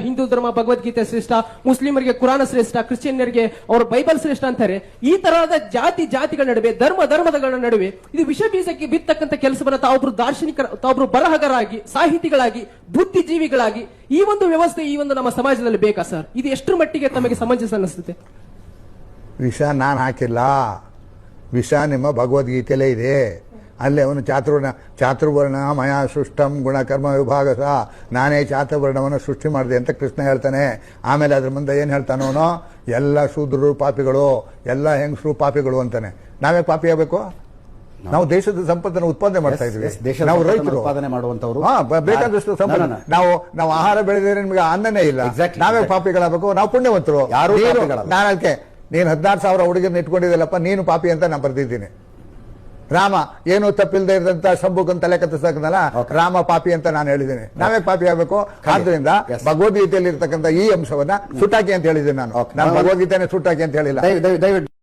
ಹಿಂದೂ ಧರ್ಮ ಭಗವದ್ಗೀತೆ ಶ್ರೇಷ್ಠ, ಮುಸ್ಲಿಮರಿಗೆ ಕುರಾನ್ ಶ್ರೇಷ್ಠ, ಕ್ರಿಶ್ಚಿಯನ್ನರಿಗೆ ಅವರು ಬೈಬಲ್ ಶ್ರೇಷ್ಠ ಅಂತಾರೆ. ಈ ತರಹದ ಜಾತಿಗಳ ನಡುವೆ, ಧರ್ಮಗಳ ನಡುವೆ ಇದು ವಿಷ ಬೀಜಕ್ಕೆ ಬಿತ್ತಕ್ಕಂತ ಕೆಲಸವನ್ನ ತಾವೊಬ್ರು ತಾವೊಬ್ರು ಬರಹಗಾರಾಗಿ, ಸಾಹಿತಿಗಳಾಗಿ, ಬುದ್ಧಿಜೀವಿಗಳಾಗಿ ಈ ಒಂದು ವ್ಯವಸ್ಥೆ ಈ ಒಂದು ನಮ್ಮ ಸಮಾಜದಲ್ಲಿ ಬೇಕಾ ಸರ್? ಇದು ಎಷ್ಟರ ಮಟ್ಟಿಗೆ ತಮಗೆ ಸಮಂಜಸ ಅನಿಸುತ್ತೆ? ವಿಷ ನಾನು ಹಾಕಿಲ್ಲ, ವಿಷ ನಿಮ್ಮ ಭಗವದ್ಗೀತೆಯಲ್ಲೇ ಇದೆ. ಅಲ್ಲೇ ಅವನು ಚಾತುರ್ವರ್ಣ ಮಯ ಸೃಷ್ಟಂ ಗುಣಕರ್ಮ ವಿಭಾಗ ಸಹ, ನಾನೇ ಚಾತುರ್ವರ್ಣವನ್ನು ಸೃಷ್ಟಿ ಮಾಡಿದೆ ಅಂತ ಕೃಷ್ಣ ಹೇಳ್ತಾನೆ. ಆಮೇಲೆ ಅದ್ರ ಮುಂದೆ ಏನು ಹೇಳ್ತಾನೋ ಅವನು, ಎಲ್ಲ ಶೂದ್ರರು ಪಾಪಿಗಳು, ಎಲ್ಲ ಹೆಂಗಸರು ಪಾಪಿಗಳು ಅಂತಾನೆ. ನಾವೇ ಪಾಪಿ ಆಗಬೇಕು? ನಾವು ದೇಶದ ಸಂಪತ್ತನ್ನು ಉತ್ಪಾದನೆ ಮಾಡ್ತಾ ಇದ್ವಿ, ನಾವು ರೈತರು ಉತ್ಪಾದನೆ ಮಾಡುವಂತವರು, ಬೇಕಾದಷ್ಟು ಸಂಪತ್ತು. ನಾವು ಆಹಾರ ಬೆಳೆದಿದ್ರೆ ನಿಮ್ಗೆ ಅನ್ನನೇ ಇಲ್ಲ, ನಾವೇ ಪಾಪಿಗಳಾಗಬೇಕು? ನಾವು ಪುಣ್ಯವಂತರು. ನಾನು ಅದಕ್ಕೆ ನೀನು 16,000 ಹುಡುಗಿನ ಇಟ್ಕೊಂಡಿದ್ದಲ್ಲಪ್ಪ, ನೀನು ಪಾಪಿ ಅಂತ ನಾನು ಬರ್ದಿದ್ದೀನಿ. ರಾಮ ಏನು ತಪ್ಪಿಲ್ಲದೆ ಇದ್ದಂತ ಶಂಭುಕನ್ ತಲೆ ಕತ್ತಿಸಕನಲ್ಲ, ರಾಮ ಪಾಪಿ ಅಂತ ನಾನು ಹೇಳಿದ್ದೀನಿ. ನಾವೇ ಪಾಪಿ ಆಗಬೇಕು? ಆದ್ರಿಂದ ಭಗವದ್ಗೀತೆಯಲ್ಲಿ ಇರ್ತಕ್ಕಂಥ ಈ ಅಂಶವನ್ನ ಸುಟ್ಟಾಕಿ ಅಂತ ಹೇಳಿದ್ದೀನಿ ನಾನು. ಭಗವದ್ಗೀತೆನೇ ಸುಟ್ಟಾಕಿ ಅಂತ ಹೇಳಿಲ್ಲ.